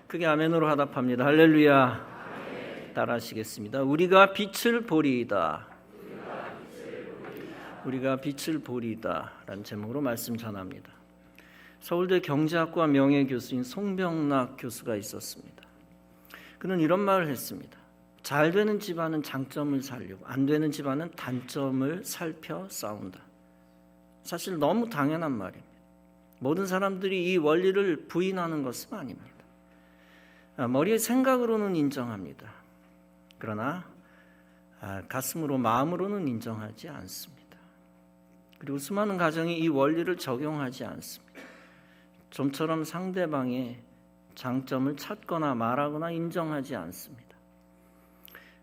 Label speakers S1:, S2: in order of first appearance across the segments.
S1: 크게 아멘으로 화답합니다. 할렐루야. 따라하시겠습니다. 우리가 빛을 보리이다. 우리가 빛을 보리이다 라는 제목으로 말씀 전합니다. 서울대 경제학과 명예교수인 송병락 교수가 있었습니다. 그는 이런 말을 했습니다. 잘 되는 집안은 장점을 살리고 안 되는 집안은 단점을 살펴 싸운다. 사실 너무 당연한 말입니다. 모든 사람들이 이 원리를 부인하는 것은 아닙니다. 머리의 생각으로는 인정합니다. 그러나 가슴으로 마음으로는 인정하지 않습니다. 그리고 수많은 가정이 이 원리를 적용하지 않습니다. 좀처럼 상대방의 장점을 찾거나 말하거나 인정하지 않습니다.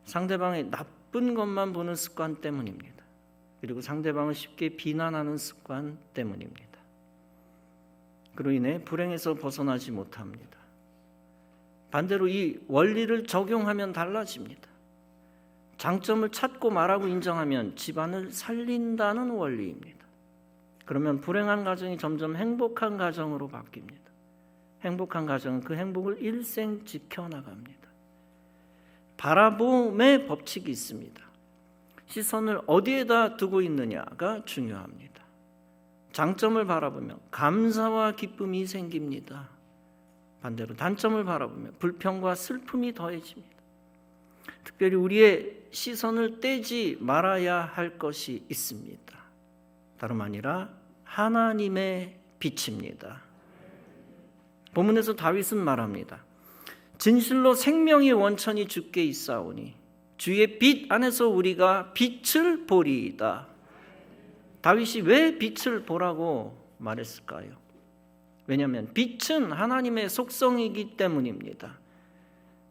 S1: 상대방의 나쁜 것만 보는 습관 때문입니다. 그리고 상대방을 쉽게 비난하는 습관 때문입니다. 그로 인해 불행에서 벗어나지 못합니다. 반대로 이 원리를 적용하면 달라집니다. 장점을 찾고 말하고 인정하면 집안을 살린다는 원리입니다. 그러면 불행한 가정이 점점 행복한 가정으로 바뀝니다. 행복한 가정은 그 행복을 일생 지켜나갑니다. 바라봄의 법칙이 있습니다. 시선을 어디에다 두고 있느냐가 중요합니다. 장점을 바라보면 감사와 기쁨이 생깁니다. 반대로 단점을 바라보면 불평과 슬픔이 더해집니다. 특별히 우리의 시선을 떼지 말아야 할 것이 있습니다. 다름 아니라 하나님의 빛입니다. 본문에서 다윗은 말합니다. 진실로 생명의 원천이 주께 있사오니 주의 빛 안에서 우리가 빛을 보리이다. 다윗이 왜 빛을 보라고 말했을까요? 왜냐하면 빛은 하나님의 속성이기 때문입니다.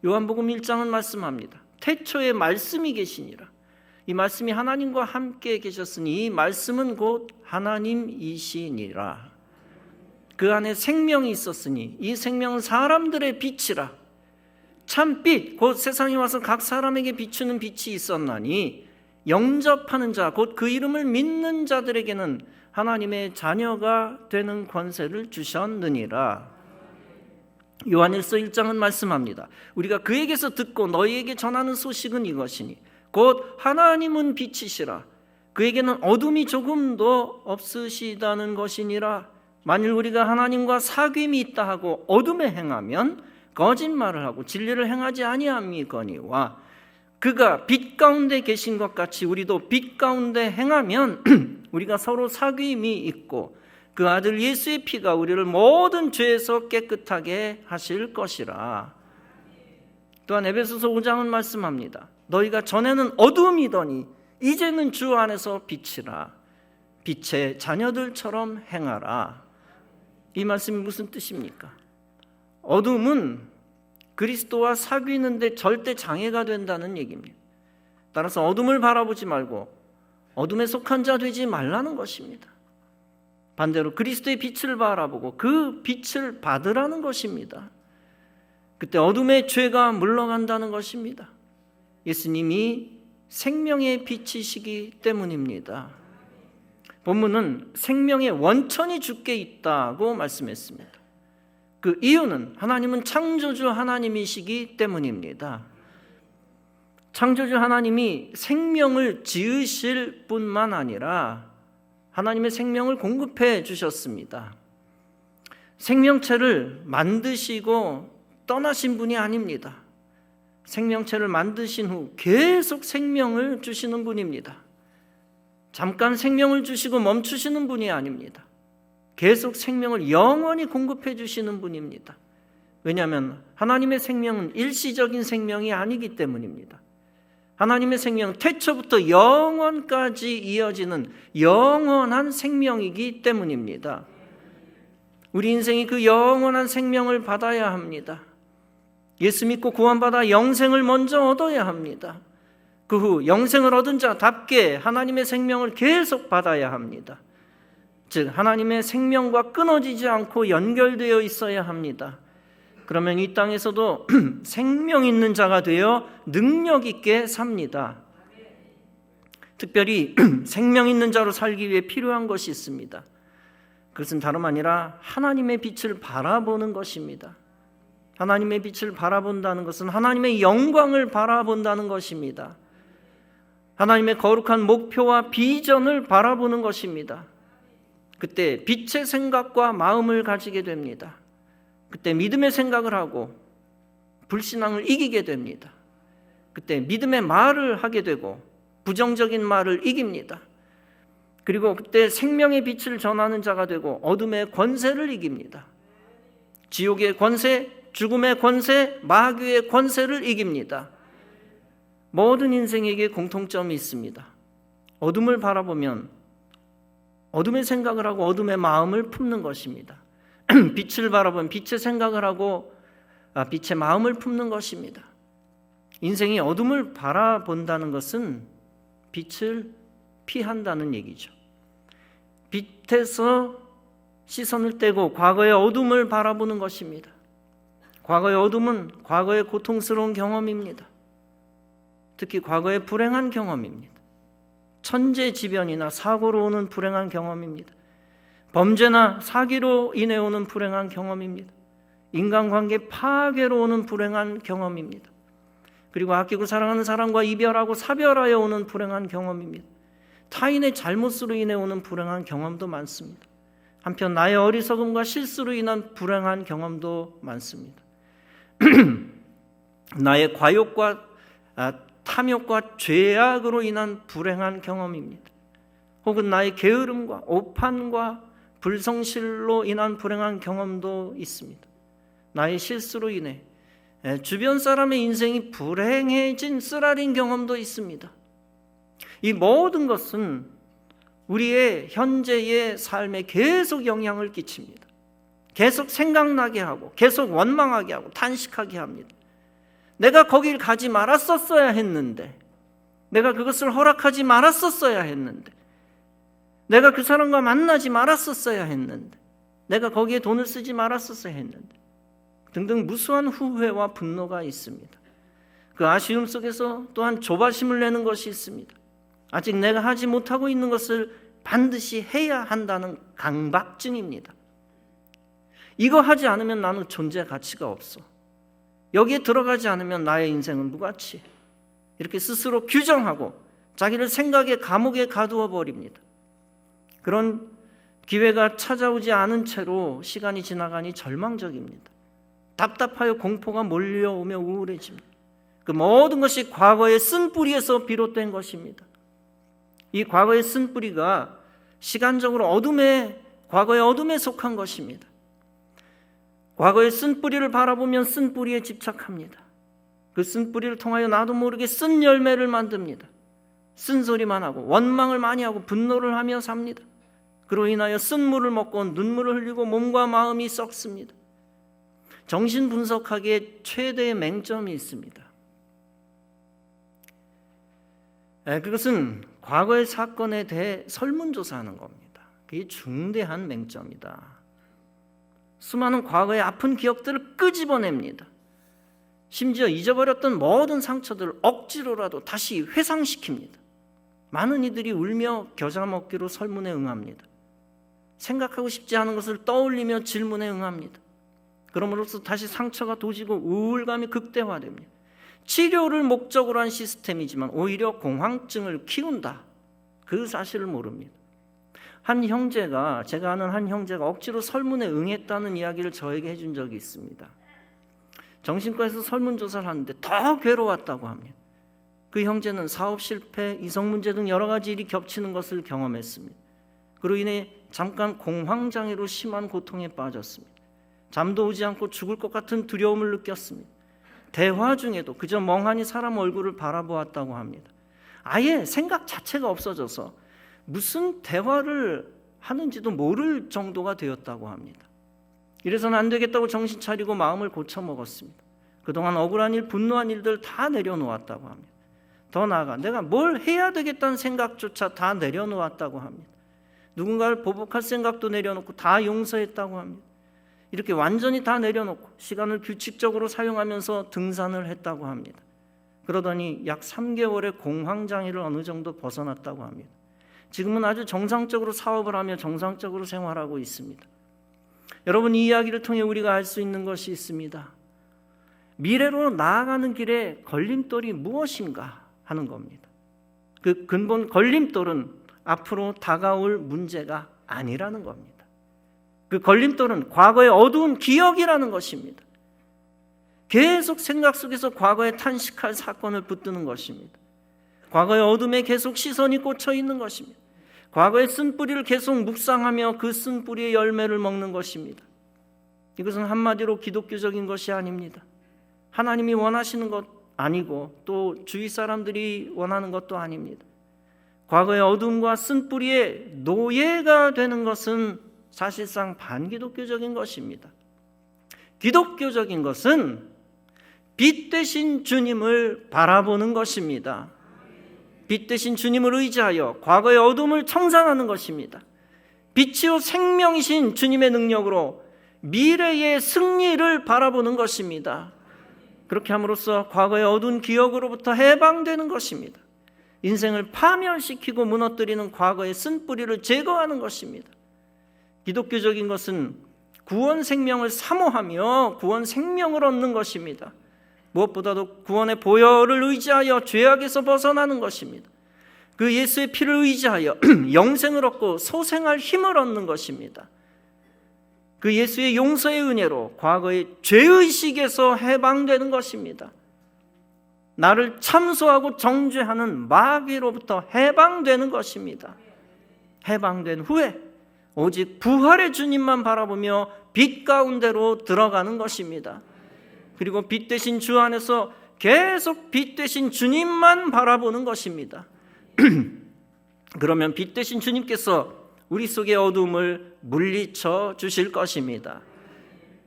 S1: 요한복음 1장은 말씀합니다. 태초에 말씀이 계시니라. 이 말씀이 하나님과 함께 계셨으니 이 말씀은 곧 하나님이시니라. 그 안에 생명이 있었으니 이 생명은 사람들의 빛이라. 참빛 곧 세상에 와서 각 사람에게 비추는 빛이 있었나니 영접하는 자 곧 그 이름을 믿는 자들에게는 하나님의 자녀가 되는 권세를 주셨느니라. 요한일서 1장은 말씀합니다. 우리가 그에게서 듣고 너희에게 전하는 소식은 이것이니 곧 하나님은 빛이시라. 그에게는 어둠이 조금도 없으시다는 것이니라. 만일 우리가 하나님과 사귐이 있다 하고 어둠에 행하면 거짓말을 하고 진리를 행하지 아니함이거니와 그가 빛 가운데 계신 것 같이 우리도 빛 가운데 행하면 우리가 서로 사귐이 있고 그 아들 예수의 피가 우리를 모든 죄에서 깨끗하게 하실 것이라. 또한 에베소서 5장은 말씀합니다. 너희가 전에는 어둠이더니 이제는 주 안에서 빛이라. 빛의 자녀들처럼 행하라. 이 말씀이 무슨 뜻입니까? 어둠은 그리스도와 사귀는데 절대 장애가 된다는 얘기입니다. 따라서 어둠을 바라보지 말고 어둠에 속한 자 되지 말라는 것입니다. 반대로 그리스도의 빛을 바라보고 그 빛을 받으라는 것입니다. 그때 어둠의 죄가 물러간다는 것입니다. 예수님이 생명의 빛이시기 때문입니다. 본문은 생명의 원천이 주께 있다고 말씀했습니다. 그 이유는 하나님은 창조주 하나님이시기 때문입니다. 창조주 하나님이 생명을 지으실 뿐만 아니라 하나님의 생명을 공급해 주셨습니다. 생명체를 만드시고 떠나신 분이 아닙니다. 생명체를 만드신 후 계속 생명을 주시는 분입니다. 잠깐 생명을 주시고 멈추시는 분이 아닙니다. 계속 생명을 영원히 공급해 주시는 분입니다. 왜냐하면 하나님의 생명은 일시적인 생명이 아니기 때문입니다. 하나님의 생명은 태초부터 영원까지 이어지는 영원한 생명이기 때문입니다. 우리 인생이 그 영원한 생명을 받아야 합니다. 예수 믿고 구원받아 영생을 먼저 얻어야 합니다. 그 후 영생을 얻은 자답게 하나님의 생명을 계속 받아야 합니다. 즉 하나님의 생명과 끊어지지 않고 연결되어 있어야 합니다. 그러면 이 땅에서도 생명 있는 자가 되어 능력 있게 삽니다. 특별히 생명 있는 자로 살기 위해 필요한 것이 있습니다. 그것은 다름 아니라 하나님의 빛을 바라보는 것입니다. 하나님의 빛을 바라본다는 것은 하나님의 영광을 바라본다는 것입니다. 하나님의 거룩한 목표와 비전을 바라보는 것입니다. 그때 빛의 생각과 마음을 가지게 됩니다. 그때 믿음의 생각을 하고 불신앙을 이기게 됩니다. 그때 믿음의 말을 하게 되고 부정적인 말을 이깁니다. 그리고 그때 생명의 빛을 전하는 자가 되고 어둠의 권세를 이깁니다. 지옥의 권세, 죽음의 권세, 마귀의 권세를 이깁니다. 모든 인생에게 공통점이 있습니다. 어둠을 바라보면 어둠의 생각을 하고 어둠의 마음을 품는 것입니다. 빛을 바라보면 빛의 생각을 하고 빛의 마음을 품는 것입니다. 인생이 어둠을 바라본다는 것은 빛을 피한다는 얘기죠. 빛에서 시선을 떼고 과거의 어둠을 바라보는 것입니다. 과거의 어둠은 과거의 고통스러운 경험입니다. 특히 과거의 불행한 경험입니다. 천재지변이나 사고로 오는 불행한 경험입니다. 범죄나 사기로 인해 오는 불행한 경험입니다. 인간관계 파괴로 오는 불행한 경험입니다. 그리고 아끼고 사랑하는 사람과 이별하고 사별하여 오는 불행한 경험입니다. 타인의 잘못으로 인해 오는 불행한 경험도 많습니다. 한편 나의 어리석음과 실수로 인한 불행한 경험도 많습니다. 나의 과욕과 탐욕과 죄악으로 인한 불행한 경험입니다. 혹은 나의 게으름과 오판과 불성실로 인한 불행한 경험도 있습니다. 나의 실수로 인해 주변 사람의 인생이 불행해진 쓰라린 경험도 있습니다. 이 모든 것은 우리의 현재의 삶에 계속 영향을 끼칩니다. 계속 생각나게 하고 계속 원망하게 하고 탄식하게 합니다. 내가 거길 가지 말았었어야 했는데, 내가 그것을 허락하지 말았었어야 했는데, 내가 그 사람과 만나지 말았었어야 했는데, 내가 거기에 돈을 쓰지 말았었어야 했는데 등등 무수한 후회와 분노가 있습니다. 그 아쉬움 속에서 또한 조바심을 내는 것이 있습니다. 아직 내가 하지 못하고 있는 것을 반드시 해야 한다는 강박증입니다. 이거 하지 않으면 나는 존재 가치가 없어. 여기에 들어가지 않으면 나의 인생은 무가치. 이렇게 스스로 규정하고 자기를 생각의 감옥에 가두어 버립니다. 그런 기회가 찾아오지 않은 채로 시간이 지나가니 절망적입니다. 답답하여 공포가 몰려오며 우울해집니다. 그 모든 것이 과거의 쓴뿌리에서 비롯된 것입니다. 이 과거의 쓴뿌리가 시간적으로 과거의 어둠에 속한 것입니다. 과거의 쓴뿌리를 바라보면 쓴뿌리에 집착합니다. 그 쓴뿌리를 통하여 나도 모르게 쓴 열매를 만듭니다. 쓴소리만 하고 원망을 많이 하고 분노를 하며 삽니다. 그로 인하여 쓴물을 먹고 눈물을 흘리고 몸과 마음이 썩습니다. 정신분석학의 최대의 맹점이 있습니다. 그것은 과거의 사건에 대해 설문조사하는 겁니다. 그게 중대한 맹점이다. 수많은 과거의 아픈 기억들을 끄집어냅니다. 심지어 잊어버렸던 모든 상처들을 억지로라도 다시 회상시킵니다. 많은 이들이 울며 겨자 먹기로 설문에 응합니다. 생각하고 싶지 않은 것을 떠올리며 질문에 응합니다. 그럼으로써 다시 상처가 도지고 우울감이 극대화됩니다. 치료를 목적으로 한 시스템이지만 오히려 공황증을 키운다. 그 사실을 모릅니다. 제가 아는 한 형제가 억지로 설문에 응했다는 이야기를 저에게 해준 적이 있습니다. 정신과에서 설문조사를 하는데 더 괴로웠다고 합니다. 그 형제는 사업 실패, 이성 문제 등 여러 가지 일이 겹치는 것을 경험했습니다. 그로 인해 잠깐 공황장애로 심한 고통에 빠졌습니다. 잠도 오지 않고 죽을 것 같은 두려움을 느꼈습니다. 대화 중에도 그저 멍하니 사람 얼굴을 바라보았다고 합니다. 아예 생각 자체가 없어져서 무슨 대화를 하는지도 모를 정도가 되었다고 합니다. 이래서는 안 되겠다고 정신 차리고 마음을 고쳐먹었습니다. 그동안 억울한 일, 분노한 일들 다 내려놓았다고 합니다. 더 나아가 내가 뭘 해야 되겠다는 생각조차 다 내려놓았다고 합니다. 누군가를 보복할 생각도 내려놓고 다 용서했다고 합니다. 이렇게 완전히 다 내려놓고 시간을 규칙적으로 사용하면서 등산을 했다고 합니다. 그러더니 약 3개월의 공황장애를 어느 정도 벗어났다고 합니다. 지금은 아주 정상적으로 사업을 하며 정상적으로 생활하고 있습니다. 여러분, 이 이야기를 통해 우리가 알 수 있는 것이 있습니다. 미래로 나아가는 길에 걸림돌이 무엇인가 하는 겁니다. 그 근본 걸림돌은 앞으로 다가올 문제가 아니라는 겁니다. 그 걸림돌은 과거의 어두운 기억이라는 것입니다. 계속 생각 속에서 과거에 탄식할 사건을 붙드는 것입니다. 과거의 어둠에 계속 시선이 꽂혀 있는 것입니다. 과거의 쓴뿌리를 계속 묵상하며 그 쓴뿌리의 열매를 먹는 것입니다. 이것은 한마디로 기독교적인 것이 아닙니다. 하나님이 원하시는 것 아니고 또 주위 사람들이 원하는 것도 아닙니다. 과거의 어둠과 쓴뿌리의 노예가 되는 것은 사실상 반기독교적인 것입니다. 기독교적인 것은 빛 되신 주님을 바라보는 것입니다. 빛 되신 주님을 의지하여 과거의 어둠을 청산하는 것입니다. 빛이요 생명이신 주님의 능력으로 미래의 승리를 바라보는 것입니다. 그렇게 함으로써 과거의 어두운 기억으로부터 해방되는 것입니다. 인생을 파멸시키고 무너뜨리는 과거의 쓴뿌리를 제거하는 것입니다. 기독교적인 것은 구원 생명을 사모하며 구원 생명을 얻는 것입니다. 무엇보다도 구원의 보혈을 의지하여 죄악에서 벗어나는 것입니다. 그 예수의 피를 의지하여 영생을 얻고 소생할 힘을 얻는 것입니다. 그 예수의 용서의 은혜로 과거의 죄의식에서 해방되는 것입니다. 나를 참소하고 정죄하는 마귀로부터 해방되는 것입니다. 해방된 후에 오직 부활의 주님만 바라보며 빛 가운데로 들어가는 것입니다. 그리고 빛 되신 주 안에서 계속 빛 되신 주님만 바라보는 것입니다. 그러면 빛 되신 주님께서 우리 속의 어둠을 물리쳐 주실 것입니다.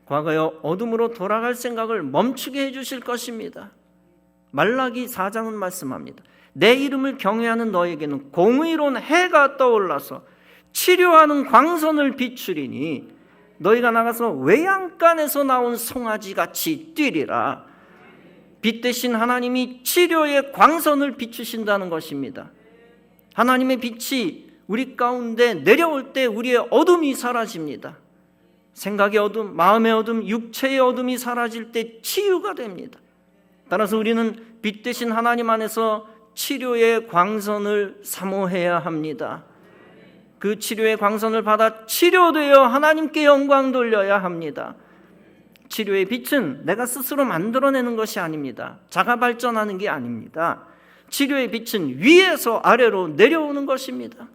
S1: 과거의 어둠으로 돌아갈 생각을 멈추게 해주실 것입니다. 말라기 4장은 말씀합니다. 내 이름을 경외하는 너에게는 공의로운 해가 떠올라서 치료하는 광선을 비추리니 너희가 나가서 외양간에서 나온 송아지같이 뛰리라. 빛 대신 하나님이 치료의 광선을 비추신다는 것입니다. 하나님의 빛이 우리 가운데 내려올 때 우리의 어둠이 사라집니다. 생각의 어둠, 마음의 어둠, 육체의 어둠이 사라질 때 치유가 됩니다. 따라서 우리는 빛 대신 하나님 안에서 치료의 광선을 사모해야 합니다. 그 치료의 광선을 받아 치료되어 하나님께 영광 돌려야 합니다. 치료의 빛은 내가 스스로 만들어내는 것이 아닙니다. 자가 발전하는 게 아닙니다. 치료의 빛은 위에서 아래로 내려오는 것입니다.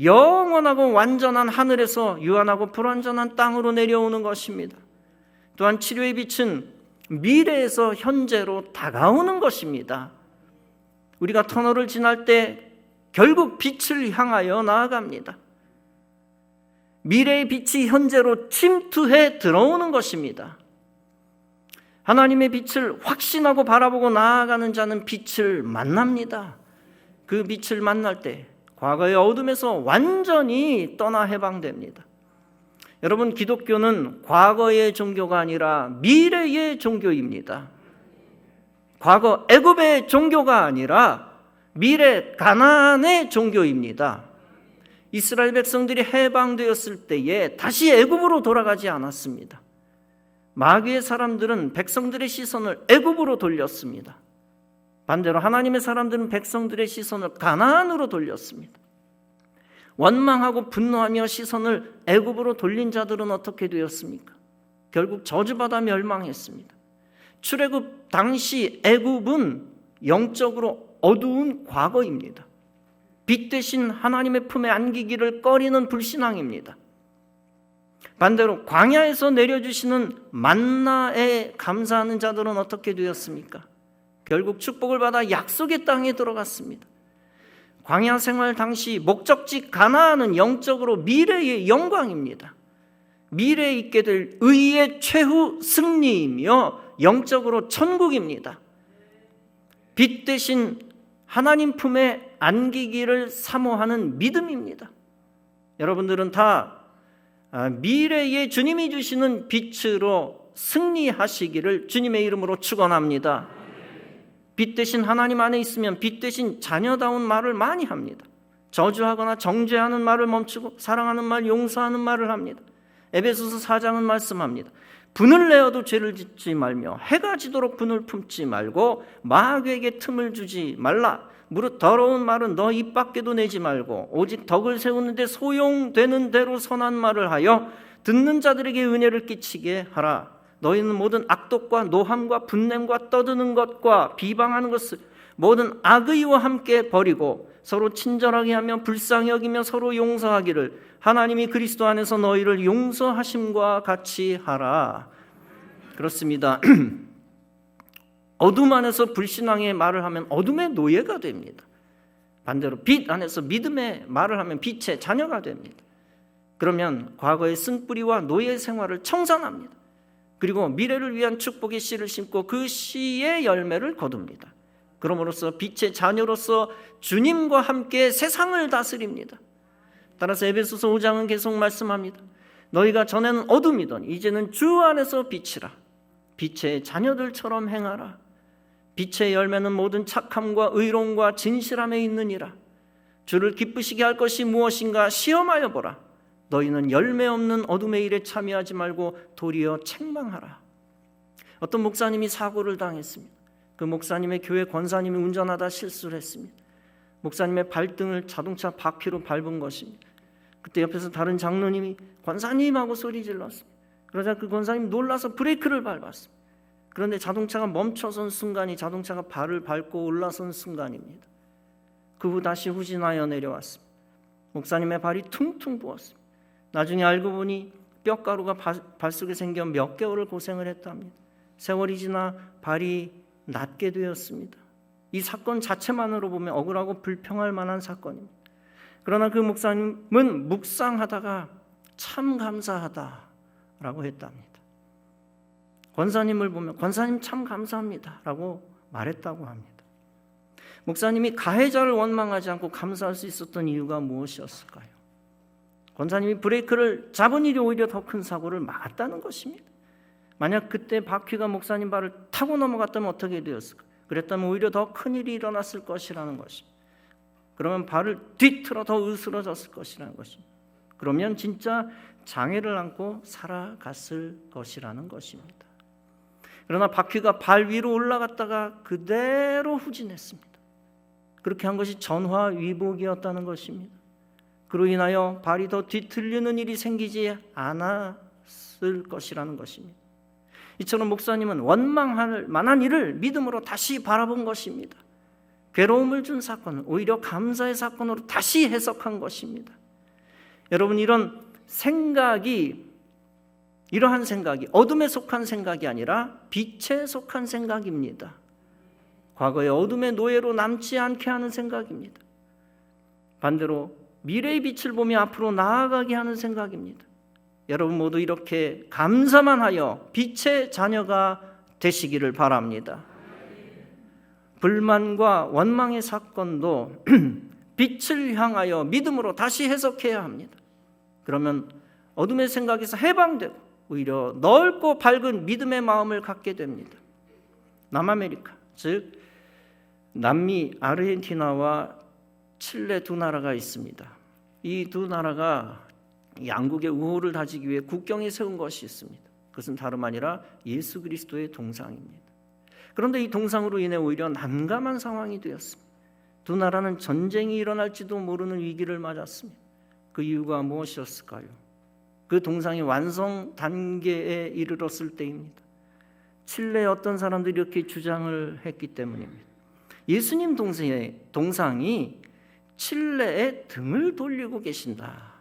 S1: 영원하고 완전한 하늘에서 유한하고 불완전한 땅으로 내려오는 것입니다. 또한 치료의 빛은 미래에서 현재로 다가오는 것입니다. 우리가 터널을 지날 때 결국 빛을 향하여 나아갑니다. 미래의 빛이 현재로 침투해 들어오는 것입니다. 하나님의 빛을 확신하고 바라보고 나아가는 자는 빛을 만납니다. 그 빛을 만날 때 과거의 어둠에서 완전히 떠나 해방됩니다. 여러분, 기독교는 과거의 종교가 아니라 미래의 종교입니다. 과거 애굽의 종교가 아니라 미래 가나안의 종교입니다. 이스라엘 백성들이 해방되었을 때에 다시 애굽으로 돌아가지 않았습니다. 마귀의 사람들은 백성들의 시선을 애굽으로 돌렸습니다. 반대로 하나님의 사람들은 백성들의 시선을 가나안으로 돌렸습니다. 원망하고 분노하며 시선을 애굽으로 돌린 자들은 어떻게 되었습니까? 결국 저주받아 멸망했습니다. 출애굽 당시 애굽은 영적으로 어두운 과거입니다. 빛 대신 하나님의 품에 안기기를 꺼리는 불신앙입니다. 반대로 광야에서 내려주시는 만나에 감사하는 자들은 어떻게 되었습니까? 결국 축복을 받아 약속의 땅에 들어갔습니다. 광야 생활 당시 목적지 가나안은 영적으로 미래의 영광입니다. 미래에 있게 될 의의 최후 승리이며 영적으로 천국입니다. 빛 대신 하나님 품에 안기기를 사모하는 믿음입니다. 여러분들은 다 미래의 주님이 주시는 빛으로 승리하시기를 주님의 이름으로 축원합니다. 빛 대신 하나님 안에 있으면 빛 대신 자녀다운 말을 많이 합니다. 저주하거나 정죄하는 말을 멈추고 사랑하는 말, 용서하는 말을 합니다. 에베소서 4장은 말씀합니다. 분을 내어도 죄를 짓지 말며 해가 지도록 분을 품지 말고 마귀에게 틈을 주지 말라. 무릇 더러운 말은 너 입 밖에도 내지 말고 오직 덕을 세우는데 소용되는 대로 선한 말을 하여 듣는 자들에게 은혜를 끼치게 하라. 너희는 모든 악독과 노함과 분냄과 떠드는 것과 비방하는 것을 모든 악의와 함께 버리고 서로 친절하게 하며 불쌍히 여기며 서로 용서하기를 하나님이 그리스도 안에서 너희를 용서하심과 같이 하라. 그렇습니다. 어둠 안에서 불신앙의 말을 하면 어둠의 노예가 됩니다. 반대로 빛 안에서 믿음의 말을 하면 빛의 자녀가 됩니다. 그러면 과거의 쓴뿌리와 노예 생활을 청산합니다. 그리고 미래를 위한 축복의 씨를 심고 그 씨의 열매를 거둡니다. 그럼으로써 빛의 자녀로서 주님과 함께 세상을 다스립니다. 따라서 에베소서 5장은 계속 말씀합니다. 너희가 전에는 어둠이더니 이제는 주 안에서 빛이라. 빛의 자녀들처럼 행하라. 빛의 열매는 모든 착함과 의로움과 진실함에 있느니라. 주를 기쁘시게 할 것이 무엇인가 시험하여 보라. 너희는 열매 없는 어둠의 일에 참여하지 말고 도리어 책망하라. 어떤 목사님이 사고를 당했습니다. 그 목사님의 교회 권사님이 운전하다 실수를 했습니다. 목사님의 발등을 자동차 바퀴로 밟은 것입니다. 그때 옆에서 다른 장로님이 권사님하고 소리 질렀습니다. 그러자 그 권사님이 놀라서 브레이크를 밟았습니다. 그런데 자동차가 멈춰선 순간이 자동차가 발을 밟고 올라선 순간입니다. 그 후 다시 후진하여 내려왔습니다. 목사님의 발이 퉁퉁 부었습니다. 나중에 알고 보니 뼈가루가 발 속에 생겨 몇 개월을 고생을 했답니다. 세월이 지나 발이 낫게 되었습니다. 이 사건 자체만으로 보면 억울하고 불평할 만한 사건입니다. 그러나 그 목사님은 묵상하다가 참 감사하다라고 했답니다. 권사님을 보면 권사님 참 감사합니다라고 말했다고 합니다. 목사님이 가해자를 원망하지 않고 감사할 수 있었던 이유가 무엇이었을까요? 권사님이 브레이크를 잡은 일이 오히려 더 큰 사고를 막았다는 것입니다. 만약 그때 바퀴가 목사님 발을 타고 넘어갔다면 어떻게 되었을까? 그랬다면 오히려 더 큰 일이 일어났을 것이라는 것입니다. 그러면 발을 뒤틀어 더 으스러졌을 것이라는 것입니다. 그러면 진짜 장애를 안고 살아갔을 것이라는 것입니다. 그러나 바퀴가 발 위로 올라갔다가 그대로 후진했습니다. 그렇게 한 것이 전화위복이었다는 것입니다. 그로 인하여 발이 더 뒤틀리는 일이 생기지 않았을 것이라는 것입니다. 이처럼 목사님은 원망할 만한 일을 믿음으로 다시 바라본 것입니다. 괴로움을 준 사건을 오히려 감사의 사건으로 다시 해석한 것입니다. 여러분, 이러한 생각이 어둠에 속한 생각이 아니라 빛에 속한 생각입니다. 과거의 어둠의 노예로 남지 않게 하는 생각입니다. 반대로 미래의 빛을 보며 앞으로 나아가게 하는 생각입니다. 여러분 모두 이렇게 감사만 하여 빛의 자녀가 되시기를 바랍니다. 불만과 원망의 사건도 빛을 향하여 믿음으로 다시 해석해야 합니다. 그러면 어둠의 생각에서 해방되고 오히려 넓고 밝은 믿음의 마음을 갖게 됩니다. 남아메리카, 즉 남미 아르헨티나와 칠레 두 나라가 있습니다. 이 두 나라가 양국의 우호를 다지기 위해 국경에 세운 것이 있습니다. 그것은 다름 아니라 예수 그리스도의 동상입니다. 그런데 이 동상으로 인해 오히려 난감한 상황이 되었습니다. 두 나라는 전쟁이 일어날지도 모르는 위기를 맞았습니다. 그 이유가 무엇이었을까요? 그 동상이 완성 단계에 이르렀을 때입니다. 칠레의 어떤 사람들이 이렇게 주장을 했기 때문입니다. 예수님 동상이 칠레의 등을 돌리고 계신다.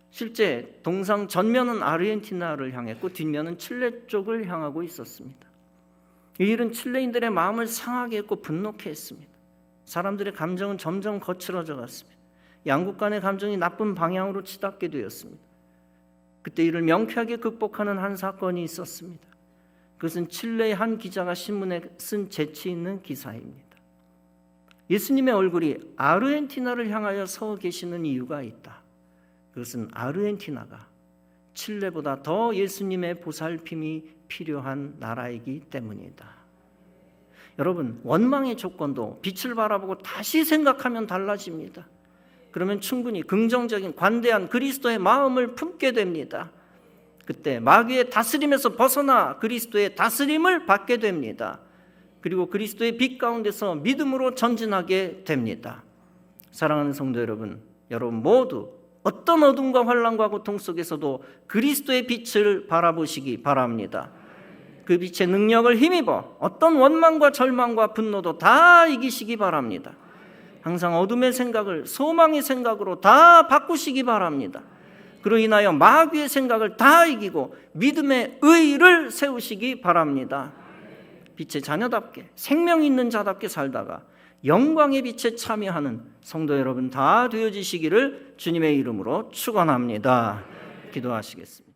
S1: 실제 동상 전면은 아르헨티나를 향했고 뒷면은 칠레 쪽을 향하고 있었습니다. 이 일은 칠레인들의 마음을 상하게 했고 분노케 했습니다. 사람들의 감정은 점점 거칠어져 갔습니다. 양국 간의 감정이 나쁜 방향으로 치닫게 되었습니다. 그때 이를 명쾌하게 극복하는 한 사건이 있었습니다. 그것은 칠레의 한 기자가 신문에 쓴 재치 있는 기사입니다. 예수님의 얼굴이 아르헨티나를 향하여 서 계시는 이유가 있다. 그것은 아르헨티나가 칠레보다 더 예수님의 보살핌이 필요한 나라이기 때문이다. 여러분, 원망의 조건도 빛을 바라보고 다시 생각하면 달라집니다. 그러면 충분히 긍정적인 관대한 그리스도의 마음을 품게 됩니다. 그때 마귀의 다스림에서 벗어나 그리스도의 다스림을 받게 됩니다. 그리고 그리스도의 빛 가운데서 믿음으로 전진하게 됩니다. 사랑하는 성도 여러분, 여러분 모두 어떤 어둠과 환난과 고통 속에서도 그리스도의 빛을 바라보시기 바랍니다. 그 빛의 능력을 힘입어 어떤 원망과 절망과 분노도 다 이기시기 바랍니다. 항상 어둠의 생각을 소망의 생각으로 다 바꾸시기 바랍니다. 그로 인하여 마귀의 생각을 다 이기고 믿음의 의를 세우시기 바랍니다. 빛의 자녀답게 생명 있는 자답게 살다가 영광의 빛에 참여하는 성도 여러분 다 되어지시기를 주님의 이름으로 축원합니다. 기도하시겠습니다.